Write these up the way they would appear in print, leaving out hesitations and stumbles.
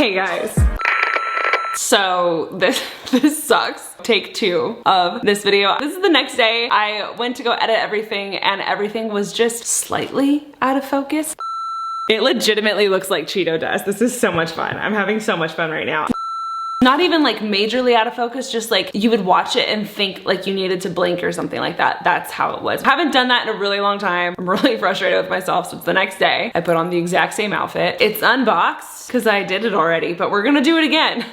Hey guys. So this sucks. Take 2 of this video. This is the next day. I went to go edit everything and everything was just slightly out of focus. It legitimately looks like Cheeto dust. This is so much fun. I'm having so much fun right now. Not even like majorly out of focus, just like you would watch it and think like you needed to blink or something like that. That's how it was. Haven't done that in a really long time. I'm really frustrated with myself. So it's the next day. I put on the exact same outfit. It's unboxed because I did it already, but we're gonna do it again.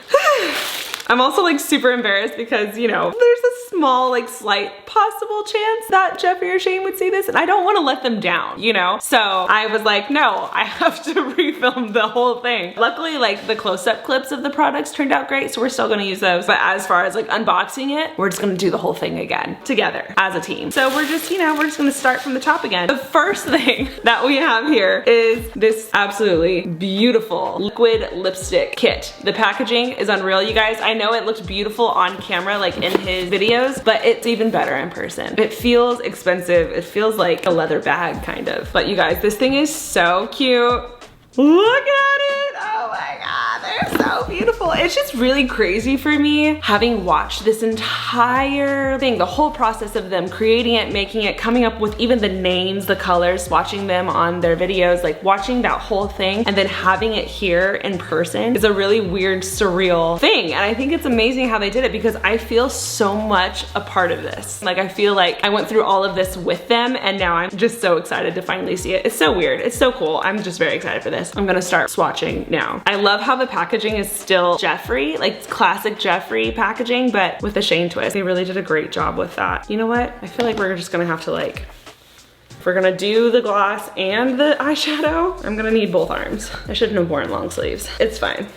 I'm also like super embarrassed because, you know, there's a small, like slight possible chance that Jeffree or Shane would see this and I don't want to let them down, you know? So I was like, no, I have to refilm the whole thing. Luckily, like the close-up clips of the products turned out great, so we're still gonna use those. But as far as like unboxing it, we're just gonna do the whole thing again together as a team. So we're just, you know, we're just gonna start from the top again. The first thing that we have here is this absolutely beautiful liquid lipstick kit. The packaging is unreal, you guys. I know it looked beautiful on camera, like in his videos, but it's even better in person. It feels expensive. It feels like a leather bag, kind of. But you guys, this thing is so cute. Look at it! Oh my god, they're so beautiful. It's just really crazy for me having watched this entire thing, the whole process of them creating it, making it, coming up with even the names, the colors, watching them on their videos, like watching that whole thing and then having it here in person is a really weird, surreal thing. And I think it's amazing how they did it because I feel so much a part of this. Like I feel like I went through all of this with them and now I'm just so excited to finally see it. It's so weird. It's so cool. I'm just very excited for this. I'm gonna start swatching now. I love how the packaging is still Jeffree, like classic Jeffree packaging, but with a Shane twist. They really did a great job with that. You know what? I feel like we're just gonna have to like, if we're gonna do the gloss and the eyeshadow, I'm gonna need both arms. I shouldn't have worn long sleeves. It's fine.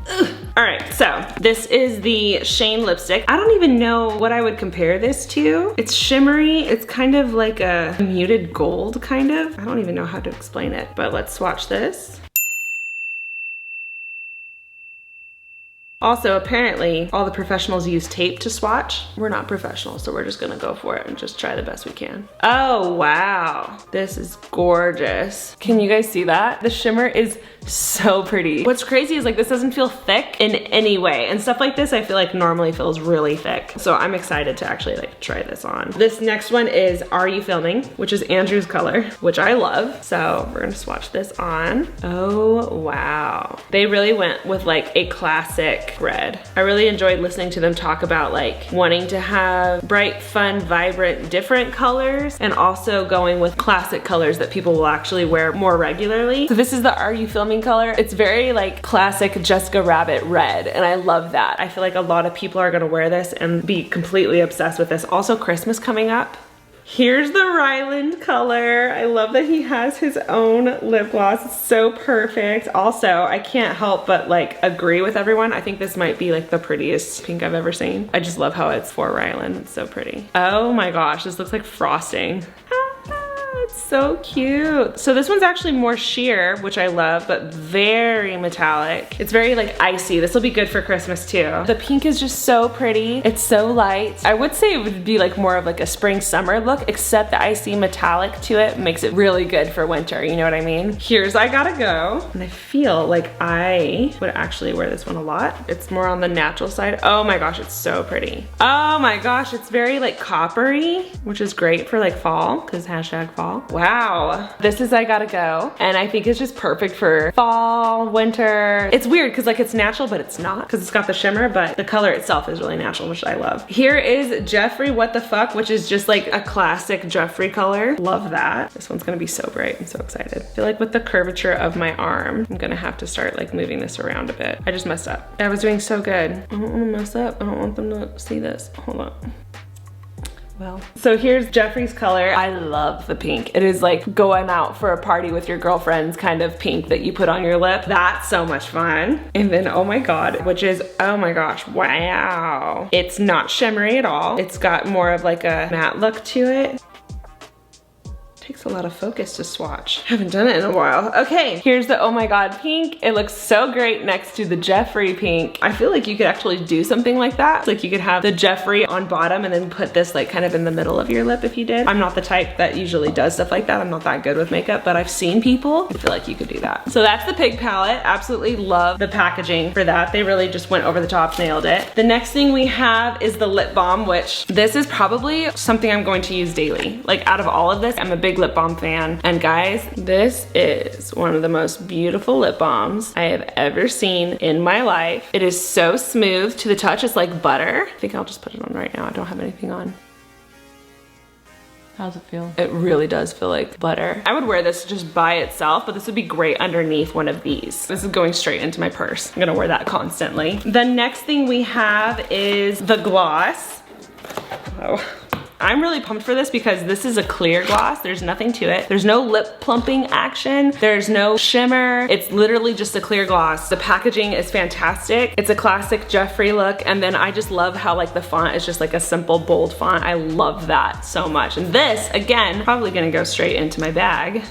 Ugh. All right, so this is the Shane lipstick. I don't even know what I would compare this to. It's shimmery. It's kind of like a muted gold, kind of. I don't even know how to explain it, but let's swatch this. Also, apparently, all the professionals use tape to swatch. We're not professionals, so we're just gonna go for it and just try the best we can. Oh, wow. This is gorgeous. Can you guys see that? The shimmer is so pretty. What's crazy is like this doesn't feel thick in any way. And stuff like this I feel like normally feels really thick. So I'm excited to actually like try this on. This next one is Are You Filming? Which is Andrew's color, which I love. So we're gonna swatch this on. Oh, wow. They really went with like a classic red. I really enjoyed listening to them talk about like wanting to have bright, fun, vibrant, different colors and also going with classic colors that people will actually wear more regularly. So this is the Are You Filming color. It's very like classic Jessica Rabbit red and I love that. I feel like a lot of people are gonna wear this and be completely obsessed with this. Also Christmas coming up. Here's the Ryland color. I love that he has his own lip gloss. It's so perfect. Also, I can't help but like agree with everyone. I think this might be like the prettiest pink I've ever seen. I just love how it's for Ryland. It's so pretty. Oh my gosh, this looks like frosting. It's so cute. So this one's actually more sheer, which I love, but very metallic. It's very like icy. This will be good for Christmas too. The pink is just so pretty. It's so light. I would say it would be like more of like a spring summer look, except the icy metallic to it makes it really good for winter. You know what I mean? Here's I Gotta Go. And I feel like I would actually wear this one a lot. It's more on the natural side. Oh my gosh, it's so pretty. Oh my gosh, it's very like coppery, which is great for like fall, because hashtag fall. Wow. This is I Gotta Go. And I think it's just perfect for fall, winter. It's weird because like it's natural, but it's not because it's got the shimmer, but the color itself is really natural, which I love. Here is Jeffree What the Fuck, which is just like a classic Jeffree color. Love that. This one's gonna be so bright. I'm so excited. I feel like with the curvature of my arm, I'm gonna have to start like moving this around a bit. I just messed up. I was doing so good. I don't wanna mess up. I don't want them to see this. Hold on. Well, so here's Jeffree's color. I love the pink. It is like going out for a party with your girlfriends kind of pink that you put on your lip. That's so much fun. And then, oh my God, which is, oh my gosh, wow. It's not shimmery at all. It's got more of like a matte look to it. Takes Takes a lot of focus to swatch. Haven't done it in a while. Okay, here's the Oh My God pink. It looks so great next to the Jeffree pink. I feel like you could actually do something like that. It's like you could have the Jeffree on bottom and then put this like kind of in the middle of your lip if you did. I'm not the type that usually does stuff like that. I'm not that good with makeup, but I've seen people. I feel like you could do that. So that's the pig palette. Absolutely love the packaging for that. They really just went over the top, nailed it. The next thing we have is the lip balm, which this is probably something I'm going to use daily. Like out of all of this, I'm a big lip balm fan. And guys, this is one of the most beautiful lip balms I have ever seen in my life. It is so smooth to the touch. It's like butter. I think I'll just put it on right now. I don't have anything on. How's it feel? It really does feel like butter. I would wear this just by itself, but this would be great underneath one of these. This is going straight into my purse. I'm gonna wear that constantly. The next thing we have is the gloss. Oh. I'm really pumped for this because this is a clear gloss. There's nothing to it. There's no lip plumping action. There's no shimmer. It's literally just a clear gloss. The packaging is fantastic. It's a classic Jeffree look. And then I just love how like the font is just like a simple bold font. I love that so much. And this, again, probably gonna go straight into my bag.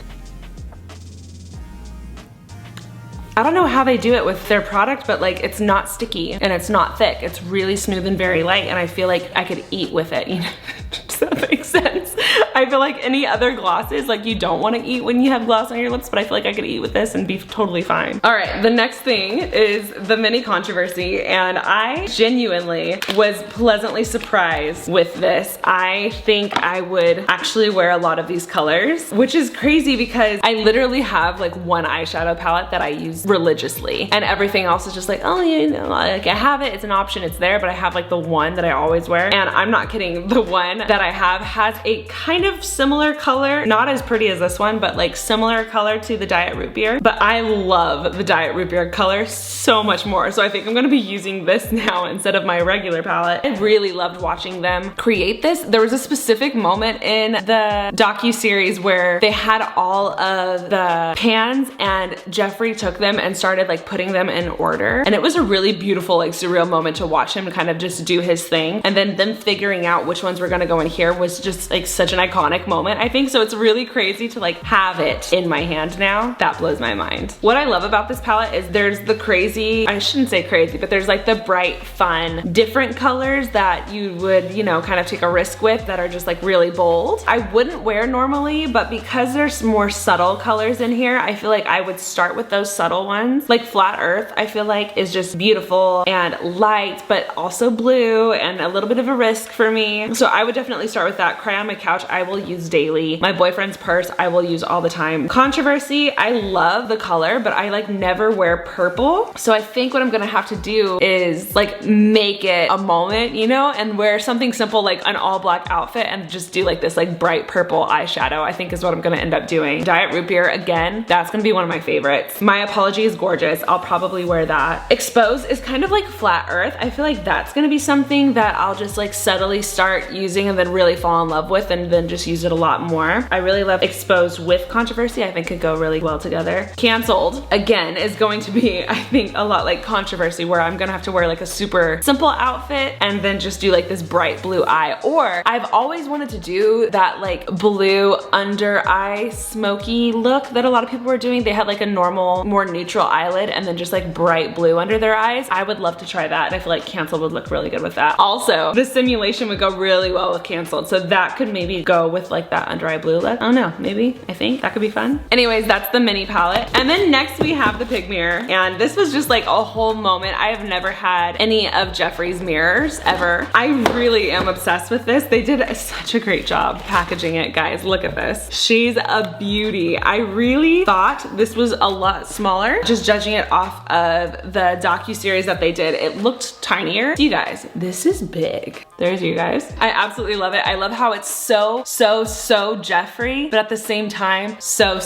I don't know how they do it with their product, but like it's not sticky and it's not thick. It's really smooth and very light, and I feel like I could eat with it, you know? Does that make sense? I feel like any other glosses, like you don't want to eat when you have gloss on your lips, but I feel like I could eat with this and be totally fine. All right, the next thing is the mini controversy, and I genuinely was pleasantly surprised with this. I think I would actually wear a lot of these colors, which is crazy because I literally have like one eyeshadow palette that I use religiously, and everything else is just like, oh, you know, like I have it, it's an option, it's there, but I have like the one that I always wear, and I'm not kidding, the one that I have has a kind of similar color, not as pretty as this one, but like similar color to the Diet Root Beer, but I love the Diet Root Beer color so much more, so I think I'm gonna be using this now instead of my regular palette. I really loved watching them create this. There was a specific moment in the docu-series where they had all of the pans and Jeffree took them and started like putting them in order, and it was a really beautiful like surreal moment to watch him kind of just do his thing, and then them figuring out which ones were gonna go in here was just like such an iconic moment, I think. So it's really crazy to like have it in my hand now. That blows my mind. What I love about this palette is there's the crazy, I shouldn't say crazy, but there's like the bright, fun, different colors that you would, you know, kind of take a risk with that are just like really bold. I wouldn't wear normally, but because there's more subtle colors in here, I feel like I would start with those subtle ones. Like Flat Earth, I feel like is just beautiful and light, but also blue and a little bit of a risk for me. So I would definitely start with that. Cry on My Couch, I will use daily. My Boyfriend's Purse, I will use all the time. Controversy, I love the color, but I like never wear purple. So I think what I'm gonna have to do is like make it a moment, you know, and wear something simple like an all black outfit and just do like this like bright purple eyeshadow, I think is what I'm gonna end up doing. Diet Root Beer, again, that's gonna be one of my favorites. My Apology is gorgeous. I'll probably wear that. Expose is kind of like Flat Earth. I feel like that's gonna be something that I'll just like subtly start using and then really fall in love with and then just use it a lot more. I really love Exposed with Controversy. I think could go really well together. Canceled, again, is going to be, I think, a lot like Controversy, where I'm gonna have to wear like a super simple outfit and then just do like this bright blue eye. Or I've always wanted to do that like blue under eye smoky look that a lot of people were doing. They had like a normal, more neutral eyelid and then just like bright blue under their eyes. I would love to try that, and I feel like Canceled would look really good with that. Also, the Simulation would go really well with Canceled, so that could maybe go with like that under eye blue look. I don't know, maybe, I think that could be fun. Anyways, that's the mini palette. And then next we have the Pig Mirror, and this was just like a whole moment. I have never had any of Jeffree's mirrors ever. I really am obsessed with this. They did such a great job packaging it, guys. Look at this. She's a beauty. I really thought this was a lot smaller, just judging it off of the docu-series that they did. It looked tinier. You guys, this is big. There's you guys. I absolutely love it. I love how it's so Jeffree, but at the same time, so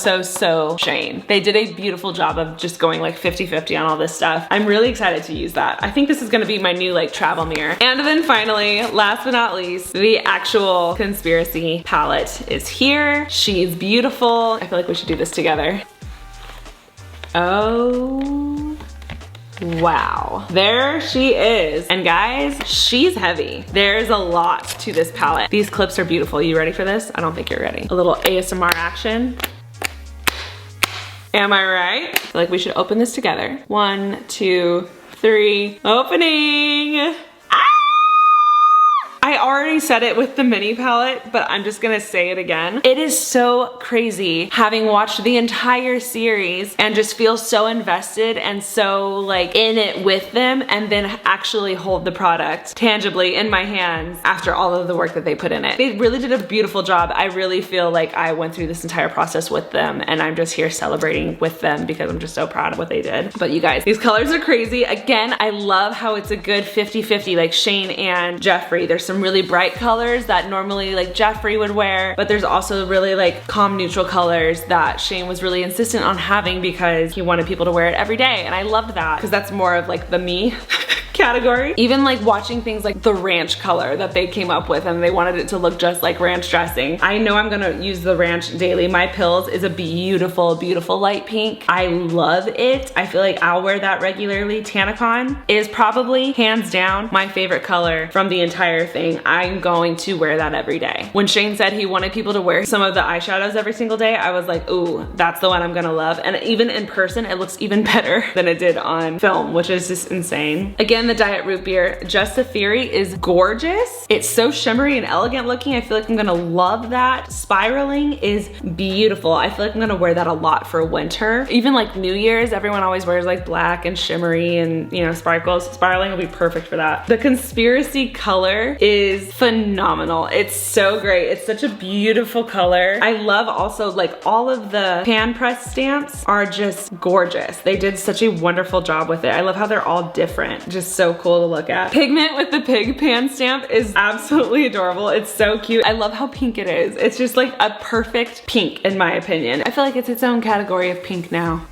Shane. They did a beautiful job of just going like 50-50 on all this stuff. I'm really excited to use that. I think this is gonna be my new like travel mirror. And then finally, last but not least, the actual Conspiracy palette is here. She's beautiful. I feel like we should do this together. Oh Wow, there she is. And guys, she's heavy. There's a lot to this palette. These clips are beautiful. You ready for this? I don't think you're ready. A little ASMR action. Am I right? I feel like we should open this together. 1, 2, 3, opening. I already said it with the mini palette, but I'm just gonna say it again. It is so crazy having watched the entire series and just feel so invested and so like in it with them, and then actually hold the product tangibly in my hands after all of the work that they put in it. They really did a beautiful job. I really feel like I went through this entire process with them, and I'm just here celebrating with them because I'm just so proud of what they did. But you guys, these colors are crazy. Again, I love how it's a good 50-50, like Shane and Jeffree. There's some really bright colors that normally like Jeffree would wear, but there's also really like calm neutral colors that Shane was really insistent on having because he wanted people to wear it every day, and I loved that because that's more of like the me category. Even like watching things like the ranch color that they came up with, and they wanted it to look just like ranch dressing. I know I'm gonna use the ranch daily. My Pills is a beautiful, beautiful light pink. I love it. I feel like I'll wear that regularly. Tanacon is probably hands down my favorite color from the entire thing. I'm going to wear that every day. When Shane said he wanted people to wear some of the eyeshadows every single day, I was like, ooh, that's the one I'm gonna love. And even in person, it looks even better than it did on film, which is just insane. Again, the Diet Root Beer Just a Theory is gorgeous. It's so shimmery and elegant looking. I feel like I'm gonna love that. Spiraling is beautiful. I feel like I'm gonna wear that a lot for winter. Even like New Year's, everyone always wears like black and shimmery and, you know, sparkles. Spiraling will be perfect for that. The Conspiracy color is phenomenal. It's so great. It's such a beautiful color. I love also like all of the pan press stamps are just gorgeous. They did such a wonderful job with it. I love how they're all different. Just so cool to look at. Pigment with the pig pan stamp is absolutely adorable. It's so cute. I love how pink it is. It's just like a perfect pink in my opinion. I feel like it's its own category of pink now.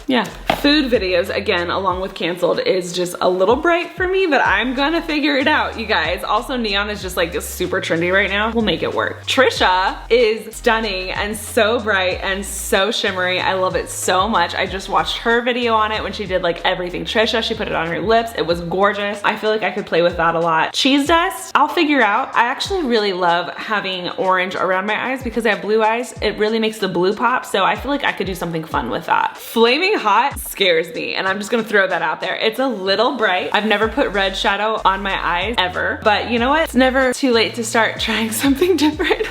Yeah. Food videos, again, along with Canceled, is just a little bright for me, but I'm gonna figure it out, you guys. Also, neon is just like super trendy right now. We'll make it work. Trisha is stunning and so bright and so shimmery. I love it so much. I just watched her video on it when she did like everything Trisha. She put it on her lips. It was gorgeous. I feel like I could play with that a lot. Cheese dust, I'll figure out. I actually really love having orange around my eyes because I have blue eyes. It really makes the blue pop, so I feel like I could do something fun with that. Flaming Hot scares me, and I'm just gonna throw that out there. It's a little bright. I've never put red shadow on my eyes ever, but you know what? It's never too late to start trying something different.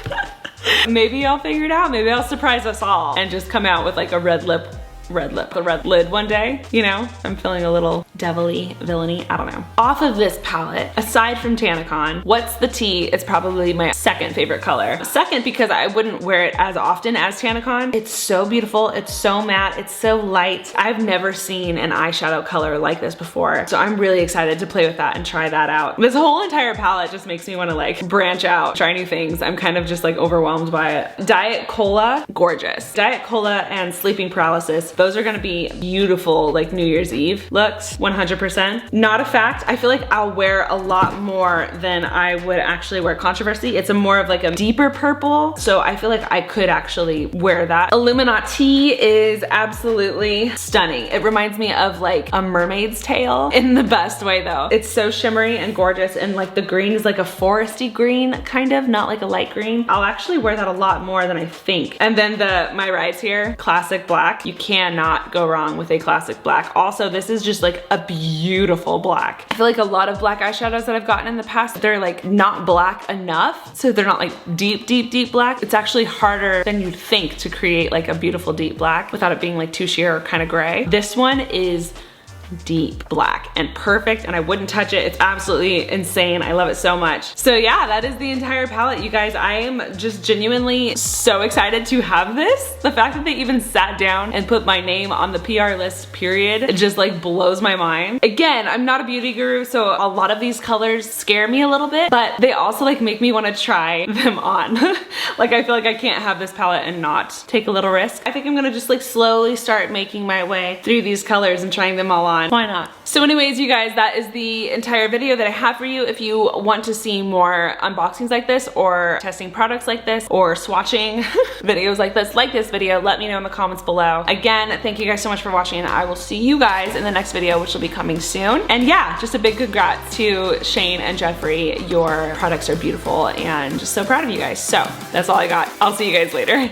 Maybe I'll figure it out. Maybe I'll surprise us all and just come out with like a red lid one day, you know? I'm feeling a little devilly, villainy, I don't know. Off of this palette, aside from Tanacon, What's the Tea is probably my second favorite color. Second because I wouldn't wear it as often as Tanacon. It's so beautiful, it's so matte, it's so light. I've never seen an eyeshadow color like this before, so I'm really excited to play with that and try that out. This whole entire palette just makes me want to like branch out, try new things. I'm kind of just like overwhelmed by it. Diet Cola, gorgeous. Diet Cola and Sleeping Paralysis, those are gonna be beautiful like New Year's Eve looks, 100%. Not a fact, I feel like I'll wear a lot more than I would actually wear Controversy. It's a more of like a deeper purple, so I feel like I could actually wear that. Illuminati is absolutely stunning. It reminds me of like a mermaid's tail in the best way though. It's so shimmery and gorgeous, and like the green is like a foresty green, kind of, not like a light green. I'll actually wear that a lot more than I think. And then My Rides Here, classic black. You cannot go wrong with a classic black. Also, this is just like a beautiful black. I feel like a lot of black eyeshadows that I've gotten in the past, they're like not black enough, so they're not like deep, deep, deep black. It's actually harder than you'd think to create like a beautiful deep black without it being like too sheer or kind of gray. This one is deep black and perfect, and I wouldn't touch it. It's absolutely insane. I love it so much. So yeah, that is the entire palette, you guys. I am just genuinely so excited to have this. The fact that they even sat down and put my name on the PR list, period, it just like blows my mind. Again, I'm not a beauty guru, so a lot of these colors scare me a little bit, but they also like make me want to try them on. Like I feel like I can't have this palette and not take a little risk. I think I'm gonna just like slowly start making my way through these colors and trying them all on on. Why not? So anyways, you guys, that is the entire video that I have for you. If you want to see more unboxings like this, or testing products like this, or swatching videos like this video, let me know in the comments below. Again, thank you guys so much for watching, and I will see you guys in the next video, which will be coming soon. And yeah, just a big congrats to Shane and Jeffree. Your products are beautiful and just so proud of you guys. So that's all I got. I'll see you guys later.